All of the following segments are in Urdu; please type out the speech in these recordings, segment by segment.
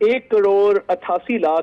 1,88,00,000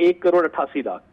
1,88,00,000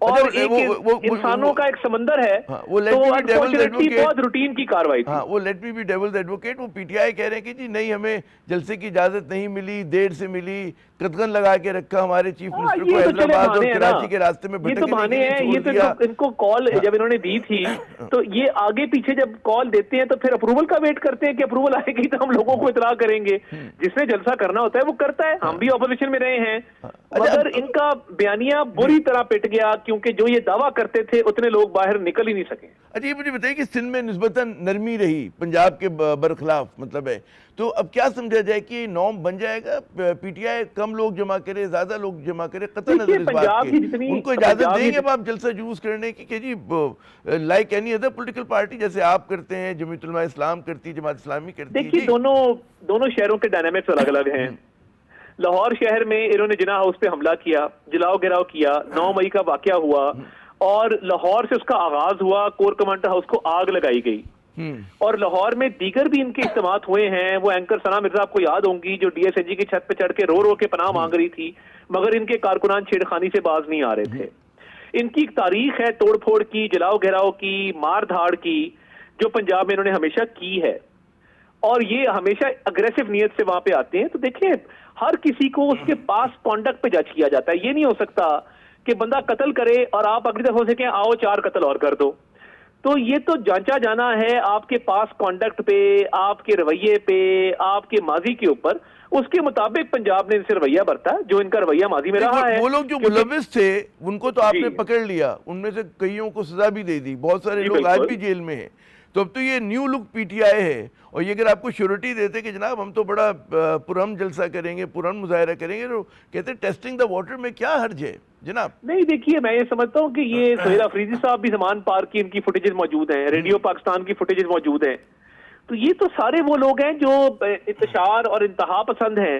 اور ایک انسانوں کا ایک سمندر ہے, تو انفارچونیٹلی بہت روٹین کی کاروائی تھی. وہ let me be devil's advocate, وہ پی ٹی آئی کہہ رہے ہیں کہ جی نہیں ہمیں جلسے کی اجازت نہیں ملی, دیر سے ملی, قدغن لگا کے رکھا ہمارے چیف منسٹر کو حیدرآباد اور کراچی کے راستے میں یہ تو بہانے ہیں. یہ تو ان کو کال جب انہوں نے دی تھی تو یہ آگے پیچھے جب کال دیتے ہیں تو پھر اپروول کا ویٹ کرتے ہیں کہ اپروول آئے گی تو ہم لوگوں کو اطلاع کریں گے. جس نے جلسہ کرنا ہوتا ہے وہ کرتا ہے. ہم بھی اپوزیشن میں رہے ہیں, مگر ان کا بیانیہ بری طرح پٹ گیا کیونکہ جو یہ دعویٰ کرتے تھے اتنے لوگ باہر نکل ہی نہیں سکے. اچھا یہ مجھے بتائیے کہ سندھ میں نسبتاً نرمی رہی پنجاب کے برخلاف مطلب ہے, تو اب کیا سمجھا جائے کہ نارم بن جائے گا, پی ٹی آئی کم لوگ جمع کرے, زیادہ لوگ جمع کرے, قطع نظر اس بات کے ان کو اجازت دیں گے اب آپ جلسہ جلوس کرنے کی کہ جی like any other political party جیسے آپ کرتے ہیں, جمعیت علماء اسلام کرتی ہے, جماعت اسلامی کرتی ہے؟ دیکھیے دونوں شہروں کے ڈائنامکس الگ الگ ہیں. لاہور شہر میں انہوں نے جناح ہاؤس پہ حملہ کیا, جلاؤ گراؤ کیا, 9 مئی کا واقعہ ہوا اور لاہور سے اس کا آغاز ہوا, کور کمانڈر ہاؤس کو آگ لگائی گئی. اور لاہور میں دیگر بھی ان کے اجتماعات ہوئے ہیں. وہ اینکر ثنا مرزا آپ کو یاد ہوں گی جو ڈی ایس ایچ جی کی چھت پہ چڑھ کے رو کے پناہ مانگ رہی تھی, مگر ان کے کارکنان چھیڑخانی سے باز نہیں آ رہے تھے. ان کی ایک تاریخ ہے توڑ پھوڑ کی, جلاؤ گھیراؤ کی, مار دھاڑ کی, جو پنجاب میں انہوں نے ہمیشہ کی ہے, اور یہ ہمیشہ اگریسو نیت سے وہاں پہ آتے ہیں. تو دیکھیں ہر کسی کو اس کے پاس کانڈکٹ پہ جج کیا جاتا ہے. یہ نہیں ہو سکتا کہ بندہ قتل کرے اور آپ اگلی دفعہ سے کہیں آؤ 4 قتل اور کر دو. تو یہ تو جانچا جانا ہے آپ کے پاس کانڈکٹ پہ, آپ کے رویے پہ, آپ کے ماضی کے اوپر. اس کے مطابق پنجاب نے ان سے رویہ برتا جو ان کا رویہ ماضی میں رہا ہے. وہ لوگ جو ملوث تھے ان کو تو آپ نے پکڑ لیا, ان میں سے کئیوں کو سزا بھی دے دی, بہت سارے لوگ آج بھی جیل میں ہیں. تو اب تو یہ new look P T I ہے, اور یہ اگر آپ کو شیورٹی دیتے کہ جناب ہم تو بڑا پرامن جلسہ کریں گے, پرامن مظاہرہ کریں گے, تو کہتے ہیں ٹیسٹنگ دا واٹر میں کیا حرج ہے جناب؟ نہیں دیکھیے میں یہ سمجھتا ہوں کہ یہ سہیل افریدی صاحب بھی زمان پارک کی ان کی فوٹیجز موجود ہیں, ریڈیو پاکستان کی فوٹیجز موجود ہیں. تو یہ تو سارے وہ لوگ ہیں جو انتشار اور انتہا پسند ہیں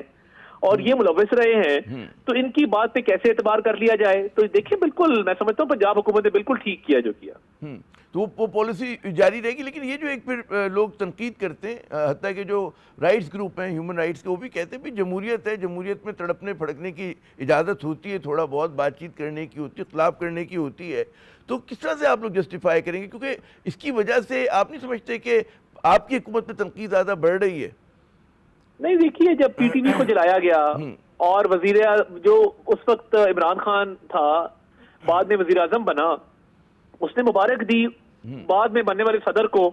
اور یہ ملوث رہے ہیں. تو ان کی بات پہ کیسے اعتبار کر لیا جائے؟ تو دیکھیں بالکل میں سمجھتا ہوں پنجاب حکومت نے بالکل ٹھیک کیا جو کیا. تو وہ پالیسی جاری رہے گی. لیکن یہ جو ایک پھر لوگ تنقید کرتے ہیں, حتیٰ کہ جو رائٹس گروپ ہیں ہیومن رائٹس کے, وہ بھی کہتے ہیں بھی جمہوریت ہے, جمہوریت میں تڑپنے پھڑکنے کی اجازت ہوتی ہے, تھوڑا بہت بات چیت کرنے کی ہوتی ہے, اختلاف کرنے کی ہوتی ہے. تو کس طرح سے آپ لوگ جسٹیفائی کریں گے؟ کیونکہ اس کی وجہ سے آپ نہیں سمجھتے کہ آپ کی حکومت میں تنقید زیادہ بڑھ رہی ہے؟ نہیں دیکھیے جب پی ٹی وی کو جلایا گیا اور وزیر جو اس وقت عمران خان تھا بعد میں وزیر اعظم بنا, اس نے مبارک دی بعد میں بننے والے صدر کو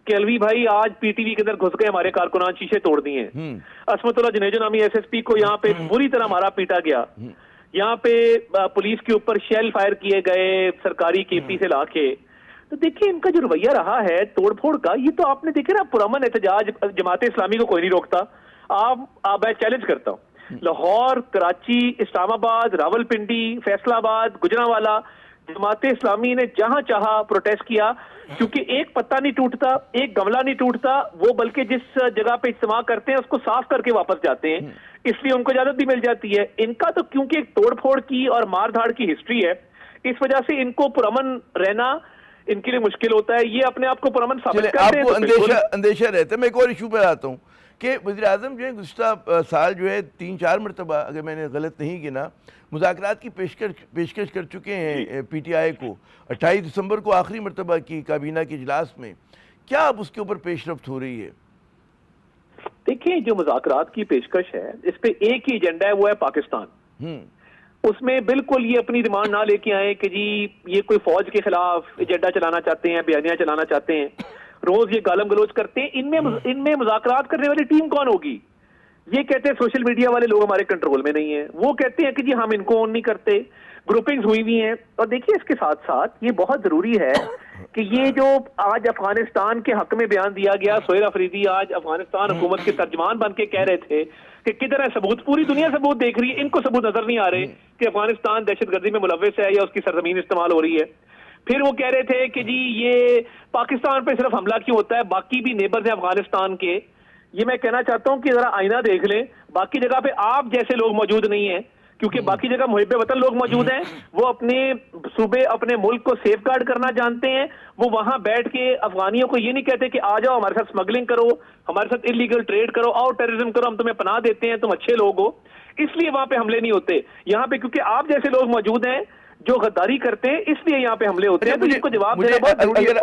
کہ الوی بھائی آج پی ٹی وی کے اندر گھس گئے ہمارے کارکنان, شیشے توڑ دیے ہیں. عصمت اللہ جنیجو نامی ایس ایس پی کو یہاں پہ بری طرح مارا پیٹا گیا. یہاں پہ پولیس کے اوپر شیل فائر کیے گئے سرکاری کے پی سے لا کے. تو دیکھیں ان کا جو رویہ رہا ہے توڑ پھوڑ کا, یہ تو آپ نے دیکھے نا پرامن احتجاج جماعت اسلامی کو کوئی نہیں روکتا. آپ میں چیلنج کرتا ہوں, لاہور, کراچی, اسلام آباد, راول پنڈی, فیصلہ آباد, گجرانوالا, جماعت اسلامی نے جہاں چاہا پروٹیسٹ کیا, کیونکہ ایک پتہ نہیں ٹوٹتا, ایک گملہ نہیں ٹوٹتا. وہ بلکہ جس جگہ پہ اجتماع کرتے ہیں اس کو صاف کر کے واپس جاتے ہیں, اس لیے ان کو اجازت بھی مل جاتی ہے. ان کا تو کیونکہ ایک توڑ پھوڑ کی اور مار دھاڑ کی ہسٹری ہے, اس وجہ سے ان کو پرامن رہنا ان کے لیے مشکل ہوتا ہے. یہ اپنے آپ کو پرامن ثابت کرتے ہیں. آپ کو اندیشہ رہتا ہے. میں ایک اور ایشو پہ آتا ہوں کہ وزیر اعظم جو ہے گزشتہ سال جو ہے 3-4 مرتبہ, اگر میں نے غلط نہیں گنا, مذاکرات کی پیشکش کر چکے ہیں پی ٹی آئی کو. 28 دسمبر کو آخری مرتبہ کی کابینہ کے اجلاس میں. کیا اب اس کے اوپر پیش رفت ہو رہی ہے؟ دیکھیں جو مذاکرات کی پیشکش ہے اس پہ ایک ہی ایجنڈا ہے, وہ ہے پاکستان. اس میں بالکل یہ اپنی ڈیمانڈ نہ لے کے آئے کہ جی یہ کوئی فوج کے خلاف ایجنڈا چلانا چاہتے ہیں, بیانیہ چلانا چاہتے ہیں. روز یہ گالم گلوچ کرتے ہیں. ان میں مذاکرات کرنے والی ٹیم کون ہوگی؟ یہ کہتے ہیں سوشل میڈیا والے لوگ ہمارے کنٹرول میں نہیں ہیں. وہ کہتے ہیں کہ جی ہم ان کو اون نہیں کرتے. گروپنگز ہوئی ہوئی ہیں. اور دیکھیے اس کے ساتھ ساتھ یہ بہت ضروری ہے کہ یہ جو آج افغانستان کے حق میں بیان دیا گیا, سہیل افریدی آج افغانستان حکومت کے ترجمان بن کے کہہ رہے تھے کہ کدھر ہے ثبوت, پوری دنیا ثبوت دیکھ رہی ہے, ان کو ثبوت نظر نہیں آ رہے کہ افغانستان دہشت گردی میں ملوث ہے یا اس کی سرزمین استعمال ہو رہی ہے. پھر وہ کہہ رہے تھے کہ جی یہ پاکستان پہ صرف حملہ کیوں ہوتا ہے, باقی بھی نیبرز ہیں افغانستان کے. یہ میں کہنا چاہتا ہوں کہ ذرا آئینہ دیکھ لیں, باقی جگہ پہ آپ جیسے لوگ موجود نہیں ہیں, کیونکہ باقی جگہ محب وطن لوگ موجود ہیں. وہ اپنے صوبے اپنے ملک کو سیف گارڈ کرنا جانتے ہیں. وہ وہاں بیٹھ کے افغانیوں کو یہ نہیں کہتے کہ آ جاؤ ہمارے ساتھ سمگلنگ کرو, ہمارے ساتھ انلیگل ٹریڈ کرو, آؤ ٹیررزم کرو, ہم تمہیں پناہ دیتے ہیں, تم اچھے لوگ ہو. اس لیے وہاں پہ حملے نہیں ہوتے. یہاں پہ کیونکہ آپ جیسے لوگ موجود ہیں جو غداری کرتے ہیں اس لیے یہاں پہ حملے ہوتے ہیں, تو ان کو جواب دینا بہت ضروری ہے.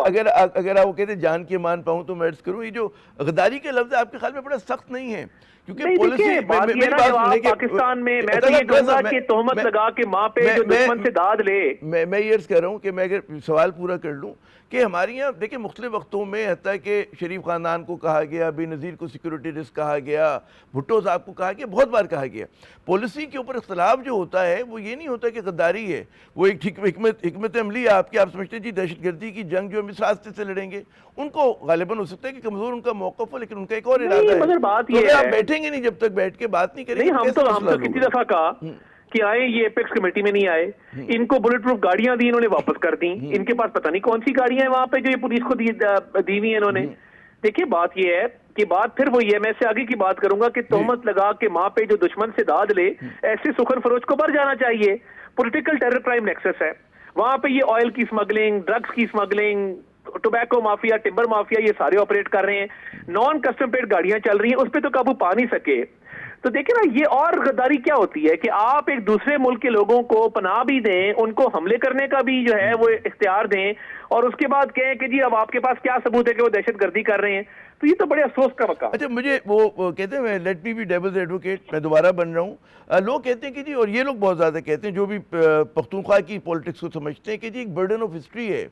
اگر آپ کہتے ہیں جان کے مان پاؤں تو میں عرض کروں, یہ جو غداری کے لفظ آپ کے خیال میں بڑا سخت نہیں ہے؟ نہیں دیکھیں بات یہ نا, جواب پاکستان میں میں تو یہ کہوں گا کہ تہمت لگا کے ماں پہ جو دشمن سے داد لے. میں یہ عرض کر رہا ہوں کہ میں اگر سوال پورا کر لوں کہ ہمارے یہاں دیکھیں مختلف وقتوں میں حتیٰ کہ شریف خاندان کو کہا گیا, بے نظیر کو سیکورٹی رسک کہا گیا, بھٹو صاحب کو کہا گیا, بہت بار کہا گیا. پالیسی کے اوپر اختلاف جو ہوتا ہے وہ یہ نہیں ہوتا کہ غداری ہے, وہ ایک حکمت عملی ہے آپ کی. آپ سمجھتے ہیں جی دہشت گردی کی جنگ جو ہم اس راستے سے لڑیں گے, ان کو غالباً ہو سکتا ہے کہ کمزور ان کا موقف ہو, لیکن ان کا ایک اور ارادہ ہے. مگر بات یہ ہے آپ بیٹھیں گے نہیں جب تک بیٹھ کے بات نہیں کریں گے. ہم تو کتنی دفعہ کہا کہ آئے, یہ ایپیکس کمیٹی میں نہیں آئے, ان کو بلٹ پروف گاڑیاں دی, انہوں نے واپس کر دی. ان کے پاس پتہ نہیں کون سی گاڑیاں ہیں وہاں پہ جو یہ پولیس کو دی ہوئی ہیں انہوں نے. دیکھیے بات یہ ہے کہ بات پھر وہی ہے, میں سے آگے کی بات کروں گا کہ تہمت لگا کے ماں پہ جو دشمن سے داد لے, ایسے سخن فروش کو بھر جانا چاہیے. پولیٹیکل ٹیرر کرائم نیکسس ہے وہاں پہ, یہ آئل کی سمگلنگ, ڈرگز کی smuggling, tobacco mafia, timber mafia, یہ سارے آپریٹ کر رہے ہیں. نان کسٹم پیڈ گاڑیاں چل رہی ہیں, اس پہ تو قابو پا نہیں سکے. تو دیکھیں نا, یہ اور غداری کیا ہوتی ہے کہ آپ ایک دوسرے ملک کے لوگوں کو پناہ بھی دیں, ان کو حملے کرنے کا بھی جو ہے وہ اختیار دیں, اور اس کے بعد کہیں کہ جی اب آپ کے پاس کیا ثبوت ہے کہ وہ دہشت گردی کر رہے ہیں. تو یہ تو بڑے افسوس کا مقام. اچھا مجھے وہ کہتے ہیں, let me be devil's advocate, میں دوبارہ بن رہا ہوں. لوگ کہتے ہیں کہ جی, اور یہ لوگ بہت زیادہ کہتے ہیں جو بھی پختونخوا کی پولیٹکس کو سمجھتے ہیں, کہ جی ایک برڈن آف ہسٹری ہے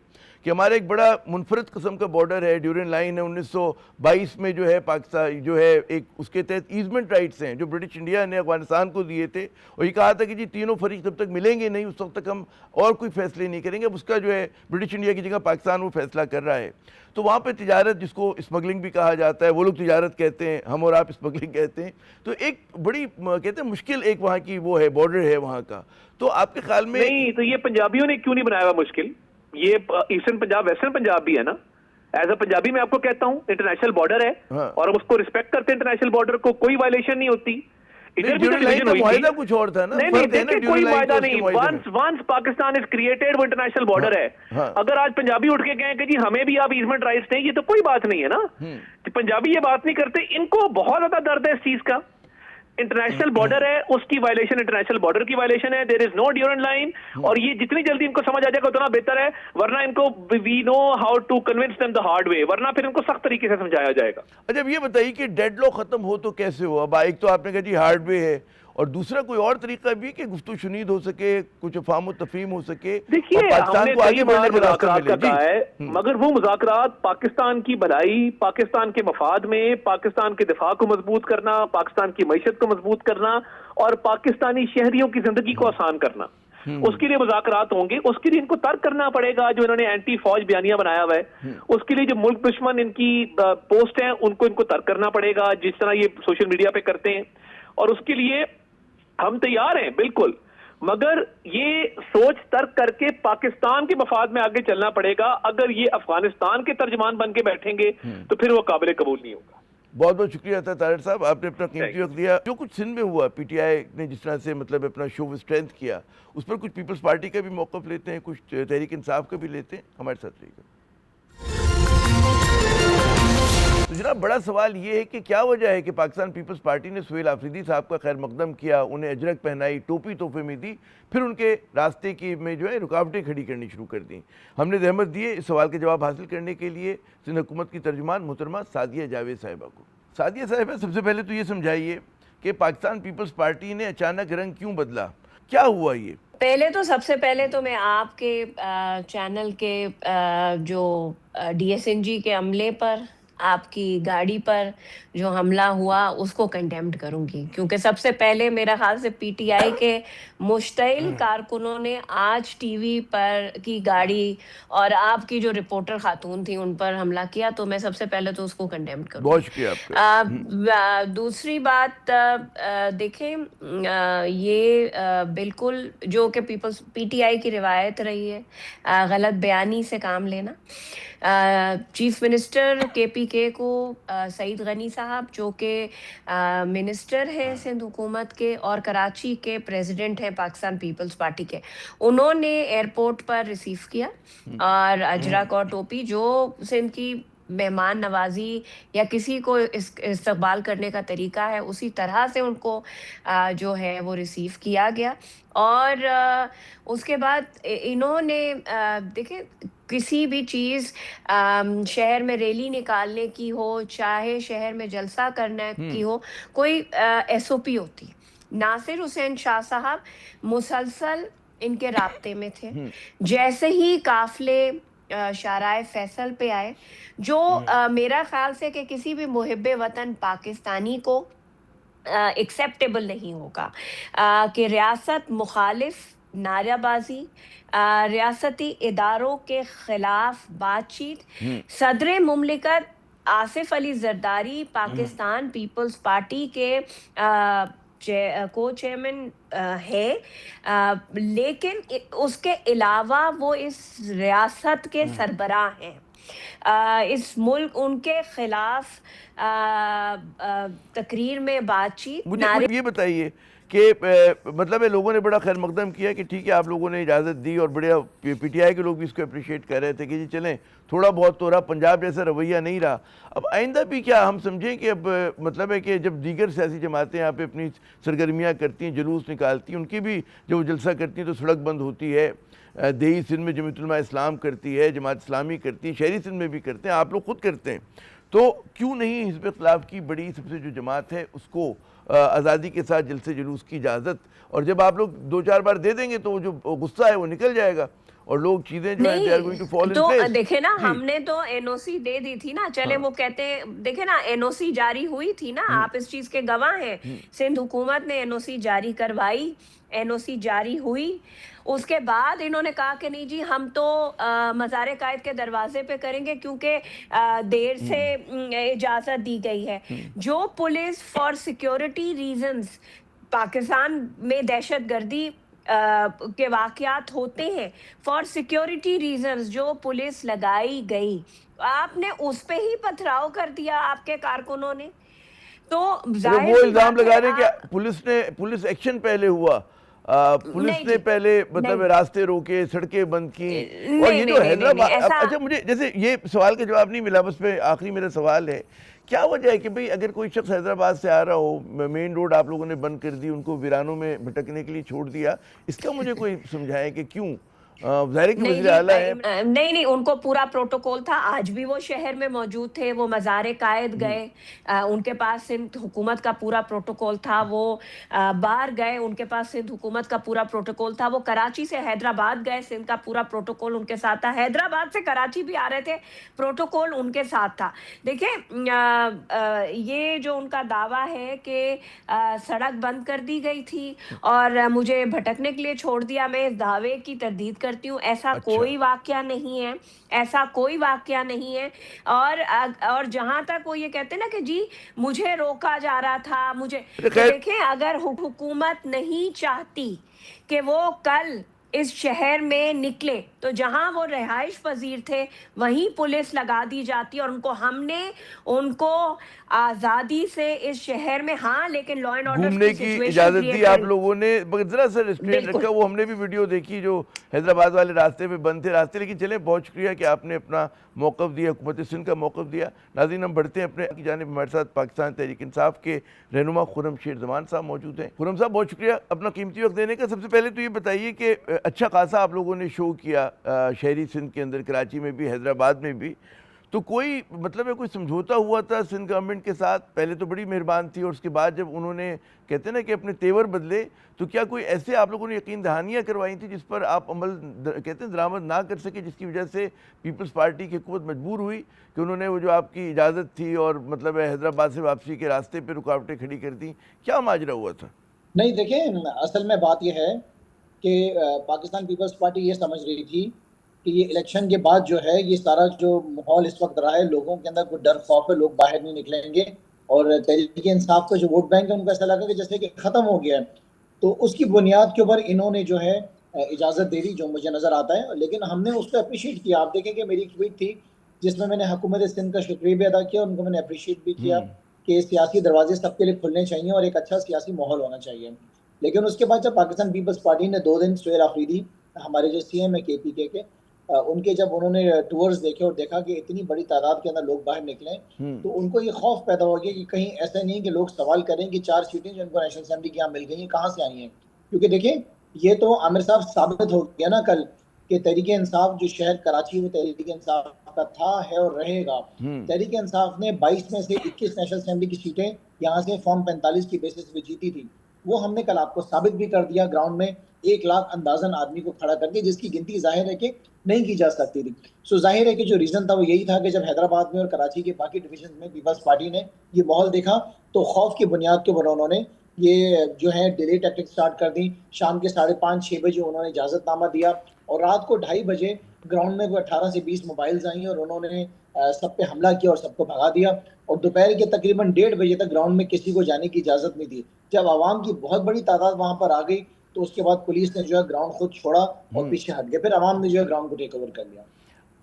کہ ہمارا ایک بڑا منفرد قسم کا بارڈر ہے, ڈیورین لائن ہے 1922 میں جو ہے پاکستان جو ہے ایک اس کے تحت ایزمنٹ رائٹس ہیں جو برٹش انڈیا نے افغانستان کو دیے تھے, اور یہ کہا تھا کہ جی تینوں فریق جب تک ملیں گے نہیں اس وقت تک ہم اور کوئی فیصلے نہیں کریں گے. اب اس کا جو ہے برٹش انڈیا کی جگہ پاکستان وہ فیصلہ کر رہا ہے. تو وہاں پہ تجارت, جس کو اسمگلنگ بھی کہا جاتا ہے, وہ لوگ تجارت کہتے ہیں, ہم اور آپ اسمگلنگ کہتے ہیں. تو ایک بڑی کہتے ہیں مشکل ایک وہاں کی وہ ہے, بارڈر ہے وہاں کا. تو آپ کے خیال میں نہیں, تو یہ پنجابیوں نے کیوں نہیں بنایا ہوا مشکل؟ یہ ایسٹرن پنجاب ویسٹرن پنجاب بھی ہے نا. ایز اے پنجابی میں آپ کو کہتا ہوں انٹرنیشنل بارڈر ہے, اور ہم اس کو رسپیکٹ کرتے ہیں. انٹرنیشنل بارڈر کو کوئی وائلیشن نہیں ہوتی. معاہدہ کچھ اور تھا نا, کوئی معاہدہ نہیں. ونس پاکستان از کریٹڈ وہ انٹرنیشنل بارڈر ہے. اگر آج پنجابی اٹھ کے کہیں کہ جی ہمیں بھی آپ ایزمنٹ رائٹس دیں, یہ تو کوئی بات نہیں ہے نا. پنجابی یہ بات نہیں کرتے, ان کو بہت زیادہ درد ہے اس چیز کا. انٹرنیشنل بارڈر ہے, اس کی وائلیشن انٹرنیشنل بارڈر کی وائلیشن ہے. دیر از نو ڈیورنٹ لائن, اور یہ جتنی جلدی ان کو سمجھ آ جائے گا اتنا بہتر ہے, ورنہ ان کو we know how to convince them the hard way, ورنہ پھر ان کو سخت طریقے سے سمجھایا جائے گا. اچھا اب یہ بتائیے کہ ڈیڈ لاک ختم ہو تو کیسے ہو؟ اب ایک تو آپ نے کہا جی ہارڈ وے ہے, اور دوسرا کوئی اور طریقہ بھی کہ گفتگو شنید ہو سکے, کچھ افہام و تفہیم ہو سکے, دیکھیے پاکستان کو آگے بڑھنے کا راستہ ملے. کہا ہے, مگر وہ مذاکرات پاکستان کی بھلائی, پاکستان کے مفاد میں, پاکستان کے دفاع کو مضبوط کرنا, پاکستان کی معیشت کو مضبوط کرنا, اور پاکستانی شہریوں کی زندگی کو آسان کرنا, اس کے لیے مذاکرات ہوں گے. اس کے لیے ان کو ترک کرنا پڑے گا جو انہوں نے اینٹی فوج بیانیہ بنایا ہوا ہے. اس کے لیے جو ملک دشمن ان کی پوسٹ ہیں ان کو ترک کرنا پڑے گا, جس طرح یہ سوشل میڈیا پہ کرتے ہیں. اور اس کے لیے ہم تیار ہیں بالکل, مگر یہ سوچ ترک کر کے پاکستان کے مفاد میں آگے چلنا پڑے گا. اگر یہ افغانستان کے ترجمان بن کے بیٹھیں گے تو پھر وہ قابل قبول نہیں ہوگا. بہت بہت شکریہ تھا طاہر صاحب, آپ نے اپنا قیمتی وقت دیا. جو کچھ سندھ میں ہوا, پی ٹی آئی نے جس طرح سے مطلب اپنا شو اسٹرینتھ کیا, اس پر کچھ پیپلز پارٹی کا بھی موقف لیتے ہیں, کچھ تحریک انصاف کا بھی لیتے ہیں. ہمارے ساتھ رہیے گا. تو جناب بڑا سوال یہ ہے کہ کیا وجہ ہے کہ پاکستان پیپلز پارٹی نے سہیل آفریدی صاحب کا خیر مقدم کیا, انہیں اجرک پہنائی, ٹوپی تحفے میں دی, پھر ان کے راستے کی میں جو ہے رکاوٹیں کھڑی کرنی شروع کر دیں. ہم نے زحمت دیے اس سوال کے جواب حاصل کرنے کے لیے سندھ حکومت کی ترجمان محترمہ سعدیہ جاوید صاحبہ کو. سعدیہ صاحبہ, سب سے پہلے تو یہ سمجھائیے کہ پاکستان پیپلز پارٹی نے اچانک رنگ کیوں بدلا, کیا ہوا یہ؟ پہلے تو سب سے پہلے تو میں آپ کے چینل کے جو ڈی ایس این جی کے عملے پر, آپ کی گاڑی پر جو حملہ ہوا اس کو کنڈیمڈ کروں گی, کیونکہ سب سے پہلے میرا خیال سے پی ٹی آئی کے مشتعل کارکنوں نے آج ٹی وی پر کی گاڑی اور آپ کی جو رپورٹر خاتون تھی ان پر حملہ کیا, تو میں سب سے پہلے تو اس کو کنڈیمڈ کروں. بہت شکریہ آپ کا. دوسری بات دیکھیں, یہ بالکل جو کہ پی ٹی آئی کی روایت رہی ہے غلط بیانی سے کام لینا. چیف منسٹر کے پی کے کو سعید غنی صاحب جو کہ منسٹر ہیں سندھ حکومت کے اور کراچی کے پریزیڈنٹ ہیں پاکستان پیپلز پارٹی کے, انہوں نے ایئرپورٹ پر ریسیو کیا, اور اجرک اور ٹوپی جو سندھ کی مہمان نوازی یا کسی کو استقبال کرنے کا طریقہ ہے اسی طرح سے ان کو جو ہے وہ ریسیو کیا گیا. اور اس کے بعد انہوں نے دیکھیں کسی بھی چیز شہر میں ریلی نکالنے کی ہو چاہے شہر میں جلسہ کرنے کی ہو کوئی ایس او پی ہوتی. ناصر حسین شاہ صاحب مسلسل ان کے رابطے میں تھے. جیسے ہی قافلے شارع فیصل پہ آئے جو میرا خیال سے کہ کسی بھی محب وطن پاکستانی کو ایکسیپٹیبل نہیں ہوگا کہ ریاست مخالف نعرہ بازی ریاستی اداروں کے خلاف بات چیت. صدر مملکت آصف علی زرداری پاکستان پیپلز پارٹی کے کو چیئرمین ہے لیکن اس کے علاوہ وہ اس ریاست کے سربراہ ہیں. اس ملک ان کے خلاف تقریر میں بات چیت. مجھے یہ بتائیے کہ مطلب لوگوں نے بڑا خیر مقدم کیا کہ ٹھیک ہے آپ لوگوں نے اجازت دی اور بڑے پی ٹی آئی کے لوگ بھی اس کو اپریشیٹ کر رہے تھے کہ جی چلیں تھوڑا بہت تو رہا, پنجاب جیسا رویہ نہیں رہا. اب آئندہ بھی کیا ہم سمجھیں کہ اب مطلب ہے کہ جب دیگر سیاسی جماعتیں یہاں پہ اپنی سرگرمیاں کرتی ہیں, جلوس نکالتی ہیں, ان کی بھی جب وہ جلسہ کرتی ہیں تو سڑک بند ہوتی ہے. دیہی سندھ میں جمعیت علماء اسلام کرتی ہے, جماعت اسلامی کرتی ہے, شہری سندھ میں بھی کرتے ہیں, آپ لوگ خود کرتے ہیں. تو کیوں نہیں حزب اختلاف کی بڑی سب سے جو جماعت ہے اس کو آزادی کے ساتھ جلسے جلوس کی اجازت, اور جب آپ لوگ 2-4 بار دے دیں گے تو جو غصہ ہے وہ نکل جائے گا اور لوگ چیزیں جو ہیں they are going to fall in تو place. دیکھیں نا ہم نے تو این او سی دے دی تھی نا, چلے وہ کہتے ہیں دیکھیں نا این او سی جاری ہوئی تھی نا, آپ اس چیز کے گواہ ہیں. سندھ حکومت نے این او سی جاری کروائی, این او سی جاری ہوئی, اس کے بعد انہوں نے کہا کہ نہیں جی ہم تو مزار قائد کے دروازے پہ کریں گے کیونکہ دیر سے اجازت دی گئی ہے. جو police for security reasons Pakistan میں دہشت گردی کے واقعات ہوتے ہیں, فار سیکیورٹی ریزنز جو پولیس لگائی گئی, آپ نے اس پہ ہی پتھراؤ کر دیا آپ کے کارکنوں نے. تو وہ الزام لگا رہے ہیں کہ پولیس ایکشن پہلے ہوا, پولیس نے پہلے مطلب راستے روکے, سڑکیں بند کی. اور یہ جو حیدرآباد, اچھا مجھے جیسے یہ سوال کا جواب نہیں ملا, بس پہ آخری میرا سوال ہے کیا وجہ ہے کہ بھئی اگر کوئی شخص حیدرآباد سے آ رہا ہو, مین روڈ آپ لوگوں نے بند کر دی, ان کو ویرانوں میں بھٹکنے کے لیے چھوڑ دیا, اس کا مجھے کوئی سمجھائے کہ کیوں؟ ظاہر کہ وزیر اعلیٰ ہے. نہیں ان کو پورا پروٹوکول تھا, آج بھی وہ شہر میں موجود تھے, وہ مزار قائد گئے, ان کے پاس سندھ حکومت کا پورا پروٹوکول تھا, وہ باہر گئے, ان کے پاس سندھ حکومت کا پورا پروٹوکول تھا, وہ کراچی سے حیدرآباد گئے, سندھ کا پورا پروٹوکول ان کے ساتھ تھا, حیدرآباد سے کراچی بھی آ رہے تھے, پروٹوکول ان کے ساتھ تھا. دیکھیں یہ جو ان کا دعویٰ ہے کہ سڑک بند کر دی گئی تھی اور مجھے بھٹکنے کے لیے چھوڑ دیا, میں اس دعوے کی تردید کرتی ہوں. ایسا کوئی واقعہ نہیں ہے, ایسا کوئی واقعہ نہیں ہے. اور جہاں تک وہ یہ کہتے ہیں نا کہ جی مجھے روکا جا رہا تھا, مجھے دیکھیں اگر حکومت نہیں چاہتی کہ وہ کل اس شہر میں نکلے تو جہاں وہ رہائش پذیر تھے وہیں پولیس لگا دی جاتی, اور ہم نے ان کو آزادی سے اس شہر میں, ہاں لیکن لا اینڈ آرڈر گھومنے کی اجازت دی آپ لوگوں نے, مگر ذرا سا ریسٹرینٹ رکھا. وہ ہم نے بھی ویڈیو دیکھی جو حیدرآباد والے راستے پہ بند تھے راستے, لیکن چلیں بہت شکریہ کہ آپ نے اپنا موقف دیا, حکومت سندھ کا موقف دیا. ناظرین ہم بڑھتے ہیں اپنے کی جانب, ہمارے ساتھ پاکستان تحریک انصاف کے رہنما خرم شیر زمان صاحب موجود ہیں. خرم صاحب بہت شکریہ اپنا قیمتی وقت دینے کا. سب سے پہلے تو یہ بتائیے کہ اچھا خاصا آپ لوگوں نے شو کیا شہری سندھ کے اندر, کراچی میں بھی, حیدرآباد میں بھی, تو کوئی مطلب ہے کوئی سمجھوتا ہوا تھا سندھ گورنمنٹ کے ساتھ؟ پہلے تو بڑی مہربان تھی اور اس کے بعد جب انہوں نے کہتے ہیں نا کہ اپنے تیور بدلے, تو کیا کوئی ایسے آپ لوگوں نے یقین دہانیاں کروائی تھی جس پر آپ عمل کہتے ہیں درآمد نہ کر سکے, جس کی وجہ سے پیپلز پارٹی کی حکومت مجبور ہوئی کہ انہوں نے وہ جو آپ کی اجازت تھی اور مطلب ہے حیدرآباد سے واپسی کے راستے پہ رکاوٹیں کھڑی کر دیں؟ کیا ماجرا ہوا تھا؟ نہیں دیکھیں, اصل میں بات یہ ہے کہ پاکستان پیپلز پارٹی یہ سمجھ رہی تھی کہ یہ الیکشن کے بعد جو ہے یہ سارا جو ماحول اس وقت رہا ہے, لوگوں کے اندر کوئی ڈر خوف ہے, لوگ باہر نہیں نکلیں گے, اور تحریک انصاف کا جو ووٹ بینک ہے ان کو ایسا لگا کہ جیسے کہ ختم ہو گیا ہے. تو اس کی بنیاد کے اوپر انہوں نے جو ہے اجازت دے دی, جو مجھے نظر آتا ہے. لیکن ہم نے اس کو اپریشیٹ کیا. آپ دیکھیں کہ میری ایک ٹویٹ تھی جس میں نے حکومت سندھ کا شکریہ بھی ادا کیا, ان کو میں نے اپریشیٹ بھی کیا کہ سیاسی دروازے سب کے لیے کھلنے چاہیے اور ایک اچھا سیاسی ماحول ہونا چاہیے. لیکن اس کے بعد جب پاکستان پیپلز پارٹی نے 2 دن سہیل آفریدی ہمارے جو سی ایم ہے کے پی کے ان کے جب انہوں نے ٹورز دیکھے اور دیکھا کہ اتنی بڑی تعداد کے اندر لوگ باہر نکلے تو ان کو یہ خوف پیدا ہو گیا کہ کہیں ایسا نہیں کہ لوگ سوال کریں کہ 4 سیٹیں جو ان کو نیشنل اسمبلی کی یہاں مل گئی ہیں کہاں سے آئی ہیں. کیونکہ دیکھیں یہ تو عامر صاحب ثابت ہو گیا نا کل کہ تحریک انصاف جو شہر کراچی وہ تحریک انصاف کا تھا ہے اور رہے گا. تحریک انصاف نے 22 میں سے 21 نیشنل اسمبلی کی سیٹیں یہاں سے فارم 45 کی بیسس پہ جیتی تھی. وہ ہم نے کل آپ کو ثابت بھی کر دیا گراؤنڈ میں 1 لاکھ اندازاً آدمی کو کھڑا کر دیا جس کی گنتی ظاہر ہے کہ نہیں کی جا سکتی تھی. سو ظاہر ہے کہ جو ریزن تھا وہ یہی تھا کہ جب حیدرآباد میں اور کراچی کے باقی ڈویژن میں پیپلز پارٹی نے یہ ماحول دیکھا تو خوف کی بنیاد کے اوپر انہوں نے یہ جو ہے ڈیلے ٹیکٹک سٹارٹ کر دی. شام کے 5:30-6 بجے انہوں نے اجازت نامہ دیا اور رات کو 2:30 بجے گراؤنڈ میں 18 سے 20 موبائلز آئیں اور انہوں نے سب پہ حملہ کیا اور سب کو بھگا دیا. اور دوپہر کے تقریباً 1:30 بجے تک گراؤنڈ میں کسی کو جانے کی اجازت نہیں دی. جب عوام کی بہت بڑی تعداد وہاں پر آ گئی تو اس کے بعد پولیس نے جو ہے گراؤنڈ خود چھوڑا اور پیچھے ہٹ گئے. پھر عوام نے جو ہے گراؤنڈ کو ٹیک اوور کر لیا.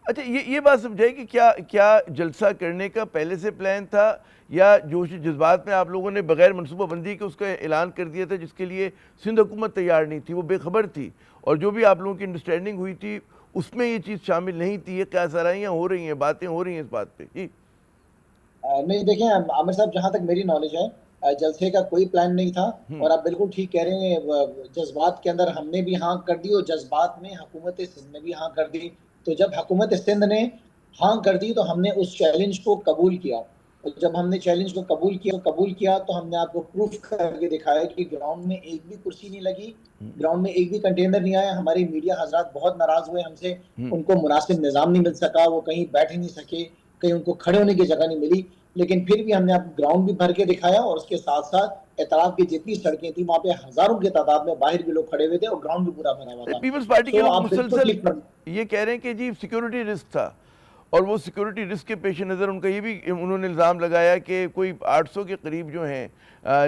اچھا یہ بات سمجھائے کہ کیا جلسہ کرنے کا پہلے سے پلان تھا یا جوش جذبات میں آپ لوگوں نے بغیر منصوبہ بندی کے اس کا اعلان کر دیا تھا جس کے لیے سندھ حکومت تیار نہیں تھی, وہ بے خبر تھی, اور جو بھی آپ لوگوں کی انڈرسٹینڈنگ ہوئی تھی اس میں یہ چیز شامل نہیں تھی؟ یہ کیا سرائیاں ہو رہی ہیں, باتیں ہو رہی ہیں اس بات پہ؟ جی نہیں دیکھیں عامر صاحب جہاں تک میری نالج ہے جلسے کا کوئی پلان نہیں تھا اور آپ بالکل ٹھیک کہہ رہے ہیں. جذبات کے اندر ہم نے بھی ہاں کر دی اور جذبات میں حکومت سندھ نے بھی ہاں کر دی. تو جب حکومت سندھ نے ہاں کر دی تو ہم نے اس چیلنج کو قبول کیا. جب ہم نے چیلنج کو قبول کیا تو ہم نے آپ کو پروف کر کے دکھایا کہ گراؤنڈ میں ایک بھی کرسی نہیں لگی, گراؤنڈ میں ایک بھی کنٹینر نہیں آیا. ہمارے میڈیا حضرات بہت ناراض ہوئے ہم سے, ان کو مناسب نظام نہیں مل سکا, وہ کہیں بیٹھ نہیں سکے, کہیں ان کو کھڑے ہونے کی جگہ نہیں ملی. لیکن پھر بھی ہم نے آپ گراؤنڈ بھی بھر کے دکھایا اور اس کے ساتھ ساتھ اعتراف کی جتنی سڑکیں تھیں وہاں پہ ہزاروں کی تعداد میں باہر بھی لوگ کھڑے ہوئے تھے اور گراؤنڈ بھی پورا بھرا ہوا تھا. پیپلز پارٹی کے لوگ آپ مسلسل یہ کہہ رہے ہیں کہ جی سیکیورٹی رسک تھا, اور وہ سیکیورٹی رسک کے پیش نظر ان کا یہ بھی انہوں نے الزام لگایا کہ کوئی 800 کے قریب جو ہیں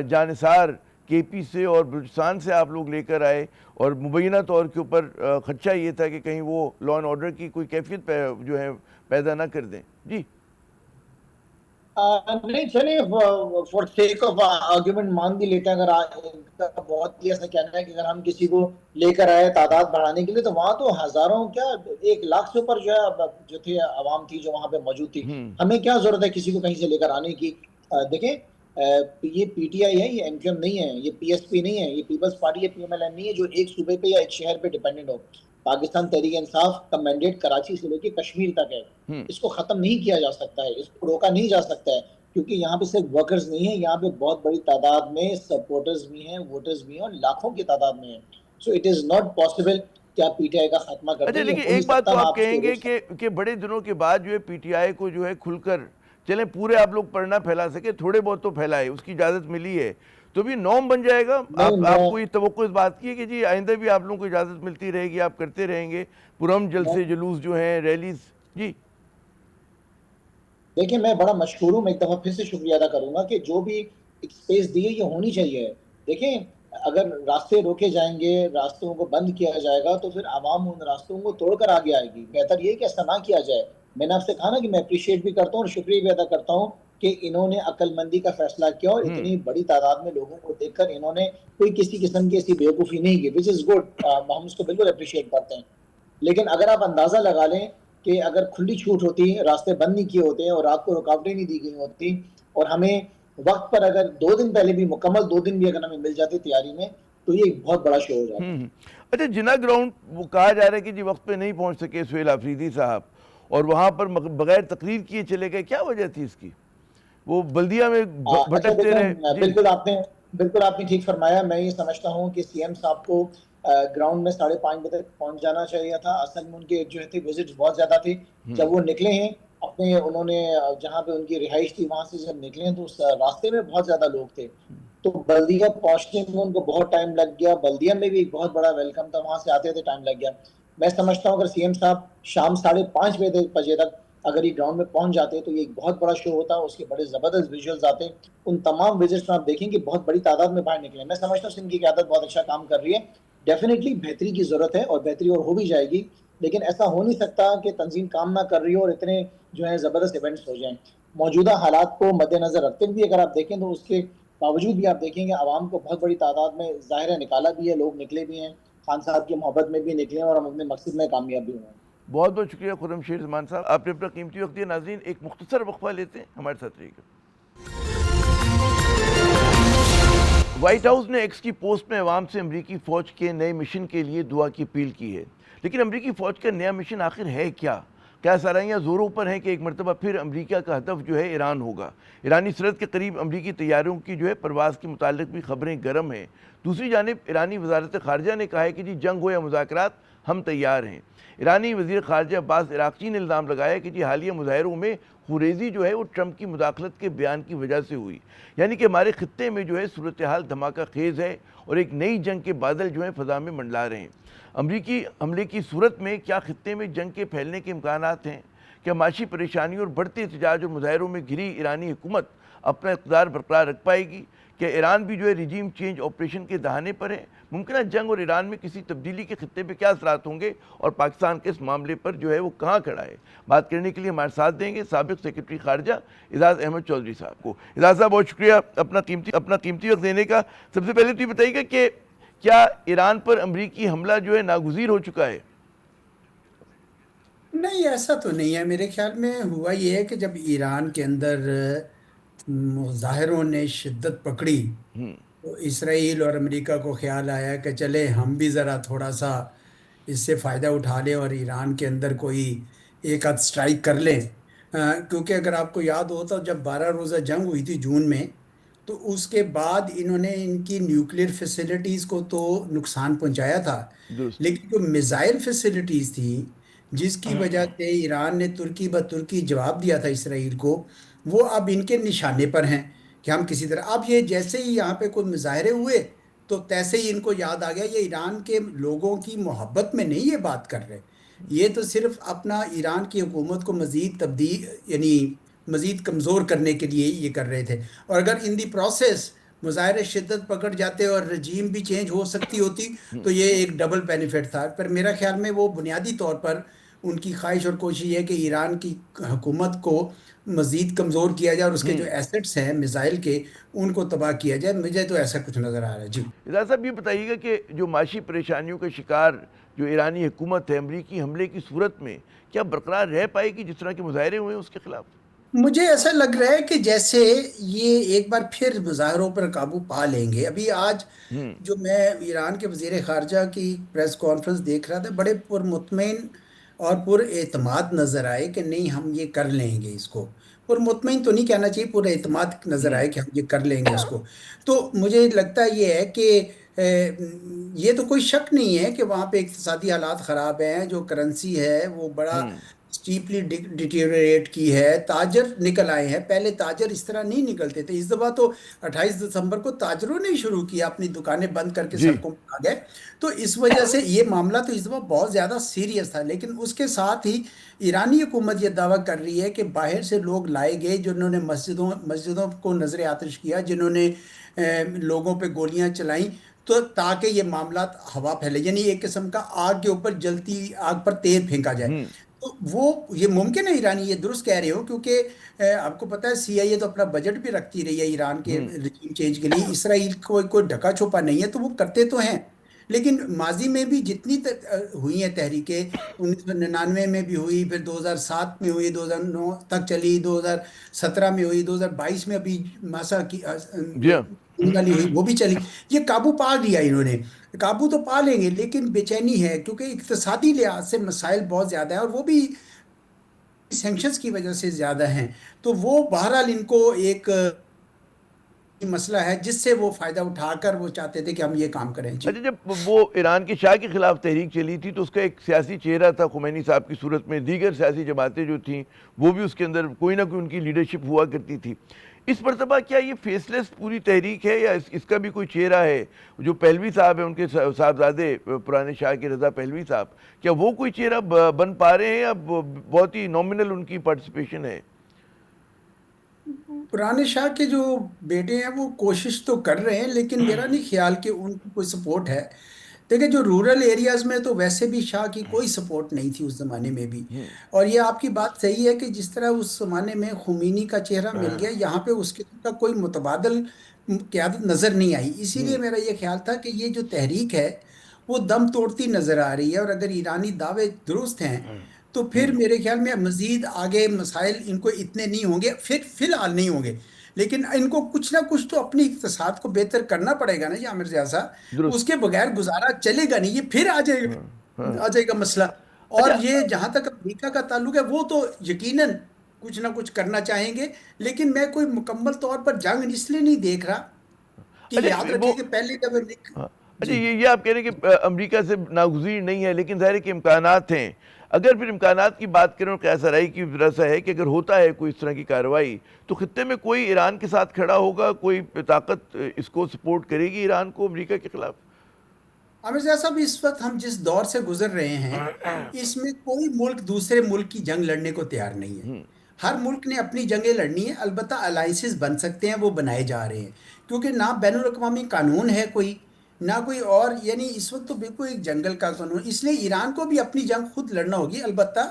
جانثار کے پی سے اور بلوچستان سے آپ لوگ لے کر آئے, اور مبینہ طور کے اوپر خدشہ یہ تھا کہ کہیں وہ لا اینڈ آرڈر کی کوئی کیفیت جو ہے پیدا نہ کر دیں. جی نہیں چلیں فور سیک آف آرگیومنٹ مان بھی لیتے ہیں. اگر بہت ہی ایسا کہنا ہے کہ اگر ہم کسی کو لے کر آئے تعداد بڑھانے کے لیے تو وہاں تو ہزاروں 1 لاکھ سے اوپر جو ہے جو تھی عوام تھی جو وہاں پہ موجود تھی. ہمیں کیا ضرورت ہے کسی کو کہیں سے لے کر آنے کی؟ دیکھیں یہ پی ٹی آئی ہے, یہ ایم کیو ایم نہیں ہے, یہ پی ایس پی نہیں ہے, یہ پیپلز پارٹی ہے, پی ایم ایل این نہیں ہے جو ایک صوبے پہ یا ایک شہر پہ ڈیپینڈنٹ ہو. پاکستان تحریک انصاف کا مینڈیٹ کراچی سے لے کے کشمیر تک ہے. اس کو ختم نہیں کیا جا سکتا ہے, اس کو روکا نہیں جا سکتا ہے, کیونکہ یہاں پہ صرف ورکرز نہیں ہیں, یہاں پہ بہت بڑی تعداد میں سپورٹرز بھی ہیں, ووٹرز بھی ہیں, اور لاکھوں کی تعداد میں ہیں. So it is not possible کہ آپ پی ٹی آئی کا خاتمہ کر دیں. لیکن ایک بات تو آپ کہیں گے کہ بڑے دنوں کے بعد جو ہے پی ٹی آئی کو جو ہے کھل کر چلیں پورے آپ لوگ پڑھنا پھیلا سکے, تھوڑے بہت تو پھیلائے, اس کی اجازت ملی ہے تو بھی نارم بن جائے گا. آپ کو یہ توقع اس بات کی ہے کہ جی آئندہ بھی آپ لوگوں کو اجازت ملتی رہے گی, آپ کرتے رہیں گے پرام جلسے جلوس جو ہیں ریلیز؟ جی دیکھیں میں بڑا مشکور ہوں, میں ایک دفعہ پھر سے شکریہ ادا کروں گا کہ جو بھی اسپیس دی ہے یہ ہونی چاہیے. دیکھیں اگر راستے روکے جائیں گے, راستوں کو بند کیا جائے گا تو پھر عوام ان راستوں کو توڑ کر آگے آئے گی. بہتر یہ کہ ایسا نہ کیا جائے. میں نے آپ سے کہا نا کہ میں اپریشیٹ بھی کرتا ہوں اور شکریہ بھی ادا کرتا ہوں کہ انہوں نے عقل مندی کا فیصلہ کیا اور اتنی بڑی تعداد میں لوگوں کو دیکھ کر انہوں نے کوئی کسی قسم کی ایسی بیوقوفی نہیں کی, which is good. ہم اس کو بالکل اپریشیٹ کرتے ہیں. لیکن اگر آپ اندازہ لگا لیں کہ اگر کھلی چھوٹ ہوتی, راستے بند نہیں کیے ہوتے اور رات کو رکاوٹیں نہیں دی گئی ہوتی اور ہمیں وقت پر اگر 2 دن پہلے بھی مکمل 2 دن بھی اگر ہمیں مل جاتے تیاری میں تو یہ ایک بہت بڑا شو ہو جاتا. اچھا جنا گراؤنڈ وہ کہا جا رہا ہے کہ جی وقت پہ نہیں پہنچ سکے سہیل آفریدی صاحب, اور وہاں پر بغیر تقریر کیے چلے گئے, کیا وجہ تھی اس کی؟ وہ بلدیہ میں بھٹکتے رہے. بالکل آپ نے ٹھیک فرمایا. میں یہ سمجھتا ہوں کہ سی ایم صاحب کو گراؤنڈ میں 5:30 بجے تک پہنچ جانا چاہیے تھا. اصل میں ان کے جو تھے وزٹس بہت زیادہ تھے. جب وہ نکلے ہیں اپنے, انہوں نے جہاں پہ ان کی رہائش تھی وہاں سے جب نکلے ہیں تو اس راستے میں بہت زیادہ لوگ تھے, تو بلدیہ پہنچنے میں ان کو بہت ٹائم لگ گیا. بلدیہ میں بھی ایک بہت بڑا ویلکم تھا, وہاں سے آتے تھے ٹائم لگ گیا. میں سمجھتا ہوں اگر سی ایم صاحب شام 5:30 بجے تک اگر یہ گراؤنڈ میں پہنچ جاتے تو یہ ایک بہت بڑا شو ہوتا, اس کے بڑے زبردست ویژولز آتے. ان تمام وزٹس میں آپ دیکھیں کہ بہت بڑی تعداد میں باہر نکلے. میں سمجھتا ہوں سندھ کی قیادت بہت اچھا کام کر رہی ہے. ڈیفینیٹلی بہتری کی ضرورت ہے اور بہتری اور ہو بھی جائے گی, لیکن ایسا ہو نہیں سکتا کہ تنظیم کام نہ کر رہی ہو اور اتنے جو ہیں زبردست ایونٹس ہو جائیں. موجودہ حالات کو مد نظر رکھتے ہوئے اگر آپ دیکھیں تو اس کے باوجود بھی آپ دیکھیں گے عوام کو بہت بڑی تعداد میں ظاہر ہے نکالا بھی ہے, لوگ نکلے بھی ہیں, خان صاحب کی محبت میں بھی نکلے اور ہم اپنے مقصد میں کامیاب بھی ہوئے ہیں. بہت بہت شکریہ خرم شیر زمان صاحب، آپ نے اپنا قیمتی وقت دیا. ناظرین ایک مختصر وقفہ لیتے ہیں، ہمارے ساتھ رہیے گا. وائٹ ہاؤس نے ایکس کی پوسٹ میں عوام سے امریکی فوج کے نئے مشن کے لیے دعا کی اپیل کی ہے. لیکن امریکی فوج کا نیا مشن آخر ہے کیا؟ کیا سرائیاں زوروں پر ہیں کہ ایک مرتبہ پھر امریکہ کا ہدف جو ہے ایران ہوگا؟ ایرانی سرحد کے قریب امریکی طیاروں کی جو ہے پرواز کے متعلق بھی خبریں گرم ہیں. دوسری جانب ایرانی وزارت خارجہ نے کہا ہے کہ جی جنگ ہو یا مذاکرات ہم تیار ہیں. ایرانی وزیر خارجہ عباس عراقچی نے الزام لگایا کہ جی حالیہ مظاہروں میں خوریزی جو ہے وہ ٹرمپ کی مداخلت کے بیان کی وجہ سے ہوئی، یعنی کہ ہمارے خطے میں جو ہے صورتحال دھماکہ خیز ہے اور ایک نئی جنگ کے بادل جو ہیں فضا میں منڈلا رہے ہیں. امریکی حملے کی صورت میں کیا خطے میں جنگ کے پھیلنے کے امکانات ہیں؟ کیا معاشی پریشانیوں اور بڑھتے احتجاج اور مظاہروں میں گھری ایرانی حکومت اپنا اقتدار برقرار رکھ پائے گی؟ کیا ایران بھی جو ہے ریجیم چینج آپریشن کے دہانے پر ہے؟ ممکنہ جنگ اور ایران میں کسی تبدیلی کے خطے پہ کیا اثرات ہوں گے اور پاکستان کے اس معاملے پر جو ہے وہ کہاں کھڑا ہے؟ بات کرنے کے لیے ہمارے ساتھ دیں گے سابق سیکرٹری خارجہ اعجاز احمد چودھری صاحب کو. اعجاز صاحب بہت شکریہ اپنا قیمتی وقت دینے کا. سب سے پہلے تو یہ بتائیے گا کہ کیا ایران پر امریکی حملہ جو ہے ناگزیر ہو چکا ہے؟ نہیں، ایسا تو نہیں ہے. میرے خیال میں ہوا یہ ہے کہ جب ایران کے اندر مظاہروں نے شدت پکڑی تو اسرائیل اور امریکہ کو خیال آیا کہ چلے ہم بھی ذرا تھوڑا سا اس سے فائدہ اٹھا لیں اور ایران کے اندر کوئی ایک آدھ سٹرائک کر لیں. کیونکہ اگر آپ کو یاد ہو تو جب 12 روزہ جنگ ہوئی تھی جون میں، تو اس کے بعد انہوں نے ان کی نیوکلیر فیسلٹیز کو تو نقصان پہنچایا تھا، لیکن جو میزائل فیسلٹیز تھیں جس کی وجہ سے ایران نے ترکی بترکی جواب دیا تھا اسرائیل کو، وہ اب ان کے نشانے پر ہیں کہ ہم کسی طرح. اب یہ جیسے ہی یہاں پہ کوئی مظاہرے ہوئے تو تیسے ہی ان کو یاد آ گیا یہ ایران کے لوگوں کی محبت میں نہیں یہ بات کر رہے، یہ تو صرف اپنا ایران کی حکومت کو مزید تبدیل یعنی مزید کمزور کرنے کے لیے یہ کر رہے تھے. اور اگر ان دی پروسیس مظاہرے شدت پکڑ جاتے اور رجیم بھی چینج ہو سکتی ہوتی تو یہ ایک ڈبل بینیفٹ تھا. پر میرا خیال میں وہ بنیادی طور پر ان کی خواہش اور کوشش ہے کہ ایران کی حکومت کو مزید کمزور کیا جائے اور اس کے جو ایسٹس ہیں میزائل کے ان کو تباہ کیا جائے. مجھے تو ایسا کچھ نظر آ رہا ہے. جی اعجاز صاحب یہ بتائیے گا کہ جو معاشی پریشانیوں کا شکار جو ایرانی حکومت ہے امریکی حملے کی صورت میں کیا برقرار رہ پائے گی جس طرح کے مظاہرے ہوئے ہیں اس کے خلاف؟ مجھے ایسا لگ رہا ہے کہ جیسے یہ ایک بار پھر مظاہروں پر قابو پا لیں گے. ابھی آج جو میں ایران کے وزیر خارجہ کی پریس کانفرنس دیکھ رہا تھا، بڑے پرمطمئن اور پر اعتماد نظر آئے کہ نہیں ہم یہ کر لیں گے. اس کو پر مطمئن تو نہیں کہنا چاہیے، پر اعتماد نظر آئے کہ ہم یہ کر لیں گے اس کو. تو مجھے لگتا یہ ہے کہ یہ تو کوئی شک نہیں ہے کہ وہاں پہ اقتصادی حالات خراب ہیں، جو کرنسی ہے وہ بڑا اسٹیپلی ڈیٹیریٹ کی ہے. تاجر نکل آئے ہیں، پہلے تاجر اس طرح نہیں نکلتے تھے. اس دفعہ تو 28 دسمبر کو تاجروں نے شروع کیا اپنی دکانیں بند کر کے سڑکوں پر آ گئے. تو اس وجہ سے یہ معاملہ تو اس دفعہ بہت زیادہ سیریس تھا. لیکن اس کے ساتھ ہی ایرانی حکومت یہ دعویٰ کر رہی ہے کہ باہر سے لوگ لائے گئے جنہوں نے مسجدوں کو نظر آتش کیا، جنہوں نے لوگوں پہ گولیاں چلائیں، تو تاکہ یہ معاملات ہوا پھیلے، یعنی ایک قسم کا آگ کے اوپر جلتی آگ پر تیل پھینکا جائے. تو وہ یہ ممکن ہے ایرانی یہ درست کہہ رہے ہو، کیونکہ آپ کو پتہ ہے سی آئی اے تو اپنا بجٹ بھی رکھتی رہی ہے ایران کے رجیم چینج کے لیے. اسرائیل کو کوئی ڈھکا چھپا نہیں ہے، تو وہ کرتے تو ہیں. لیکن ماضی میں بھی جتنی ہوئی ہیں تحریکیں، 1999 میں بھی ہوئی، پھر 2007 میں ہوئی، 2009 تک چلی، 2017 میں ہوئی، 2022 میں ابھی ماسا کی والی ہوئی، وہ بھی چلی. یہ قابو پا لیا انہوں نے. قابو تو پا لیں گے لیکن بے چینی ہے، کیونکہ اقتصادی لحاظ سے مسائل بہت زیادہ ہیں اور وہ بھی سینکشنز کی وجہ سے زیادہ ہیں. تو وہ بہرحال ان کو ایک مسئلہ ہے جس سے وہ فائدہ اٹھا کر وہ چاہتے تھے کہ ہم یہ کام کریں. اچھا، جب وہ ایران کے شاہ کے خلاف تحریک چلی تھی تو اس کا ایک سیاسی چہرہ تھا خمینی صاحب کی صورت میں، دیگر سیاسی جماعتیں جو تھیں وہ بھی اس کے اندر کوئی نہ کوئی ان کی لیڈرشپ ہوا کرتی تھی. اس مرتبہ کیا یہ فیس لیس پوری تحریک ہے یا اس کا بھی کوئی چہرہ ہے؟ جو پہلوی صاحب ہیں، ان کے صاحبزادے پرانے شاہ کے رضا پہلوی صاحب، کیا وہ کوئی چہرہ بن پا رہے ہیں یا بہت ہی نومنل ان کی پارٹیسپیشن ہے؟ پرانے شاہ کے جو بیٹے ہیں وہ کوشش تو کر رہے ہیں، لیکن میرا نہیں خیال کہ ان کی کوئی سپورٹ ہے. دیکھیں جو رورل ایریاز میں تو ویسے بھی شاہ کی کوئی سپورٹ نہیں تھی اس زمانے میں بھی. اور یہ آپ کی بات صحیح ہے کہ جس طرح اس زمانے میں خمینی کا چہرہ مل گیا، یہاں پہ اس کا کوئی متبادل قیادت نظر نہیں آئی. اسی لیے میرا یہ خیال تھا کہ یہ جو تحریک ہے وہ دم توڑتی نظر آ رہی ہے. اور اگر ایرانی دعوے درست ہیں تو پھر میرے خیال میں مزید آگے مسائل ان کو اتنے نہیں ہوں گے، پھر فی الحال نہیں ہوں گے، لیکن ان کو کچھ نہ کچھ تو اپنی اقتصاد کو بہتر کرنا پڑے گا نا یہ عامر ریاض صاحب، اس کے بغیر گزارا چلے گا نہیں، یہ پھر آ جائے گا مسئلہ۔ اور یہ جہاں تک امریکہ کا تعلق ہے وہ تو یقیناً کچھ نہ کچھ کرنا چاہیں گے، لیکن میں کوئی مکمل طور پر جنگ اس لیے نہیں دیکھ رہا کہ یاد رکھیں کہ پہلے جب اچھا یہ آپ کہہ رہے ہیں کہ امریکہ سے ناگزیر نہیں ہے، لیکن ظاہر ہے کہ امکانات ہیں۔ اگر پھر امکانات کی بات کریں اور قیاس آرائی کی وجہ ہے کہ اگر ہوتا ہے کوئی اس طرح کی کارروائی تو خطے میں کوئی ایران کے ساتھ کھڑا ہوگا، کوئی طاقت اس کو سپورٹ کرے گی ایران کو امریکہ کے خلاف؟ عامر صاحب اس وقت ہم جس دور سے گزر رہے ہیں اس میں کوئی ملک دوسرے ملک کی جنگ لڑنے کو تیار نہیں ہے، ہر ملک نے اپنی جنگیں لڑنی ہے، البتہ الائنسز بن سکتے ہیں، وہ بنائے جا رہے ہیں، کیونکہ نہ بین الاقوامی قانون ہے کوئی، نہ کوئی اور، یعنی اس وقت تو بالکل ایک جنگل کا قانون، اس لیے ایران کو بھی اپنی جنگ خود لڑنا ہوگی۔ البتہ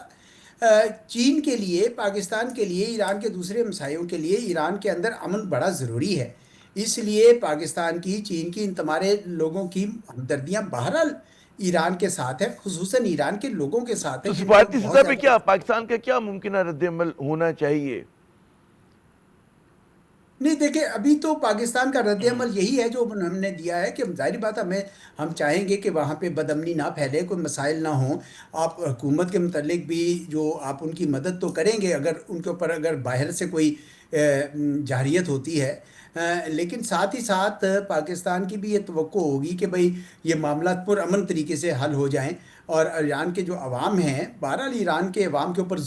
چین کے لیے، پاکستان کے لیے، ایران کے دوسرے ہمسایوں کے لیے ایران کے اندر امن بڑا ضروری ہے، اس لیے پاکستان کی، چین کی، ان تمہارے لوگوں کی ہمدردیاں بہرحال ایران کے ساتھ ہے، خصوصاً ایران کے لوگوں کے ساتھ ہے۔ تو سفارتی سطح پہ کیا پاکستان کا کیا ممکنہ رد عمل ہونا چاہیے؟ نہیں دیکھیں، ابھی تو پاکستان کا رد عمل یہی ہے جو ہم نے دیا ہے کہ ظاہری بات ہے ہم چاہیں گے کہ وہاں پہ بدامنی نہ پھیلے، کوئی مسائل نہ ہوں، آپ حکومت کے متعلق بھی جو آپ ان کی مدد تو کریں گے اگر ان کے اوپر اگر باہر سے کوئی جارحیت ہوتی ہے، لیکن ساتھ ہی ساتھ پاکستان کی بھی یہ توقع ہوگی کہ بھئی یہ معاملات پر امن طریقے سے حل ہو جائیں، اور ایران کے جو عوام ہیں، بہرحال ایران کے عوام کے اوپر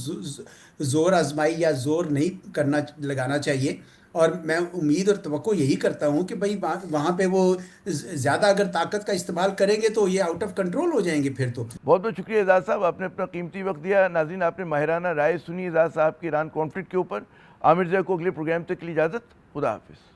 زور آزمائی یا زور نہیں لگانا چاہیے، اور میں امید اور توقع یہی کرتا ہوں کہ بھئی وہاں پہ وہ زیادہ اگر طاقت کا استعمال کریں گے تو یہ آؤٹ آف کنٹرول ہو جائیں گے پھر تو۔ بہت بہت شکریہ اعجاز صاحب، آپ نے اپنا قیمتی وقت دیا۔ ناظرین، آپ نے ماہرانہ رائے سنی اعجاز صاحب کی ایران کانفلکٹ کے اوپر۔ عامر رضا کو اگلے پروگرام تک کے لیے اجازت، خدا حافظ۔